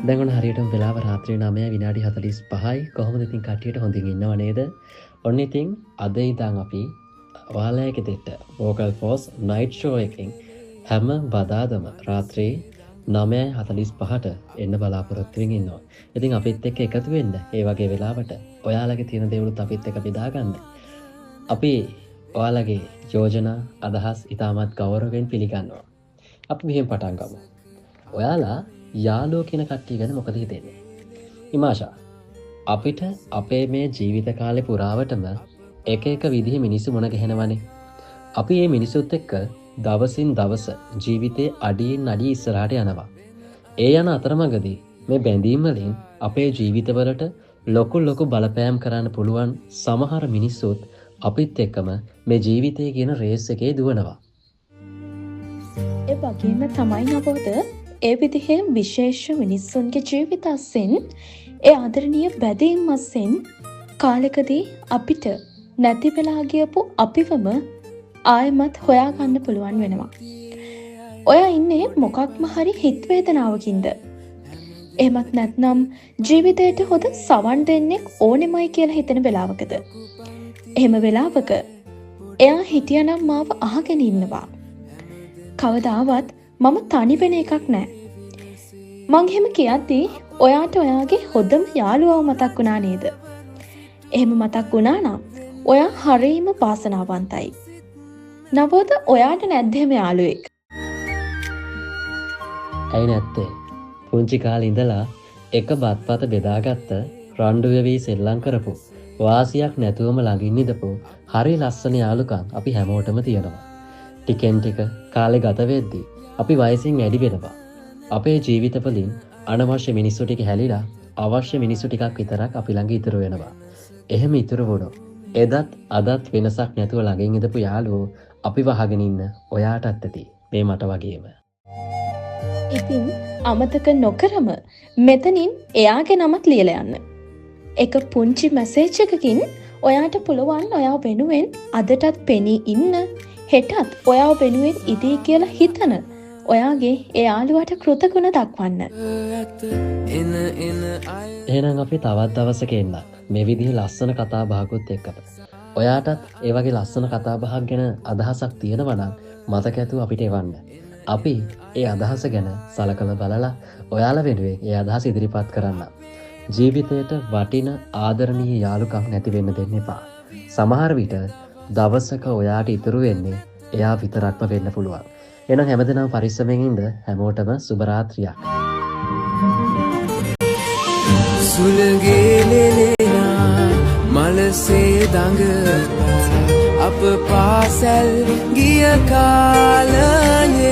දැන් ඔන්න හරියටම වෙලාව රාත්‍රී 9:45යි. කොහොමද ඉතින් කට්ටියට හොඳින් ඉන්නව නේද? ඔන්න ඉතින් අද ඉඳන් අපි ඔයාලගේ දෙට Vocal Force Night Show එකකින් හැම බදාදම රාත්‍රී 9:45ට එන්න බලාපොරොත්තු වෙමින් ඉන්නවා. ඉතින් අපිත් එක්ක එකතු වෙන්න ඒ වගේ වෙලාවට ඔයාලගේ තියෙන දේවලුත් අපිත් එක්ක බෙදා ගන්න. අපි ඔයාලගේ යෝජනා අදහස් ඉතාමත් ගෞරවයෙන් පිළිගන්නවා. අපි මෙහෙම පටන් ගමු. ඔයාලා යාළුවෝ කියන කට්ටිය ගැන මොකද හිතන්නේ? ඉමාෂා, අපිට අපේ මේ ජීවිත කාලේ පුරාවටම එක එක විදිහේ මිනිස්සු මුණ ගැහෙනවනේ. අපි මේ මිනිස්සුත් එක්ක දවසින් දවස ජීවිතේ අඩියෙන් අඩිය ඉස්සරහට යනවා. ඒ යන අතරමඟදී මේ බැඳීම් වලින් අපේ ජීවිතවලට ලොකු බලපෑම් කරන්න පුළුවන් සමහර මිනිස්සුත් අපිත් එක්කම මේ ජීවිතය කියන රේස් එකේ දුවනවා. ඒ වගේම තමයි නවෝද ඒ විදිහේ විශේෂ මිනිස්සුන්ගේ ජීවිත අස්සෙන් ඒ ආදරණීය බැඳීම් අස්සෙන් කාලෙකදී අපිට නැති වෙලා ගියපු අපිවම ආයෙමත් හොයාගන්න පුළුවන් වෙනවා. ඔයා ඉන්නේ මොකක්ම හරි හිත වේදනාවකින්ද? එහෙමත් නැත්නම් ජීවිතයට හොඳ සවන් දෙන්නෙක් ඕනෙමයි කියලා හිතෙන වෙලාවකද? එහෙම වෙලාවක එයා හිටියනම් මාව අහගෙන ඉන්නවා. කවදාවත් මම තනි වෙන එකක් නෑ. මං එහෙම කියද්දී ඔයාට ඔයාගේ හොඳම යාළුවව මතක් වුණා නේද? එහෙම මතක් වුණා නම් ඔයා හරීම වාසනාවන්තයි. නවෝද ඔයාට නැද්ද එහෙම යාළුවෙක්? ඇයි නැත්තේ? පුංචි කාලේ ඉඳලා එක බත්පත බෙදාගත්ත රණ්ඩු වෙවි සෙල්ලම් කරපු වාසියක් නැතුවම ළඟින් ඉඳපු හරි ලස්සන යාළුකම් අපි හැමෝටම තියෙනවා. ටිකෙන් ටික කාලේ ගත වෙද්දී අපි වයසින් වැඩි වෙනවා. අපේ ජීවිතවලින් අනවශ්‍ය මිනිස්සු ටික හැලිලා අවශ්‍ය මිනිස්සු ටිකක් විතරක් අපි ළඟ ඉතුරු වෙනවා. එහෙම ඉතුරු වුණොත් එදත් අදත් වෙනසක් නැතුව ළඟින් ඉඳපු යාළුවෝ අපි වහගෙන ඉන්න ඔයාටත් ඇති මේ මට වගේම. ඉතින් අමතක නොකරම මෙතනින් එයාගේ නමත් ලියලා යන්න. එක පුංචි මැසේජ් එකකින් ඔයාට පුළුවන් ඔයා වෙනුවෙන් අදටත් පෙනී ඉන්න, හෙටත් ඔයාව වෙනුවෙන් ඉදී කියලා හිතන ඔයාගේ ඒ යාළුවාට කෘතගුණ දක්වන්න. එහෙනම් අපි තවත් දවසක එන්න මේ විදිහේ ලස්සන කතා බහකුත් එක්කට. ඔයාටත් ඒ වගේ ලස්සන කතා බහක් ගැන අදහසක් තියෙනවා නම් මතක ඇතුව අපිට එවන්න. අපි ඒ අදහස ගැන සලකලා බලලා ඔයාලා වෙනුවෙන් ඒ අදහස ඉදිරිපත් කරන්න. ජීවිතයට වටින ආදරණීය යාළුකම් නැති වෙන්න දෙන්න එපා. සමහර විට දවසක ඔයාට ඉතුරු වෙන්නේ එයා විතරක්ම වෙන්න පුළුවන්. එහෙනම් හැමදෙනාම පරිස්සමෙන් ඉන්න. හැමෝටම සුබ රාත්‍රියක්. සුලගේලෙනා මලසේ දඟ අප පාසැල් ගිය කාලයේ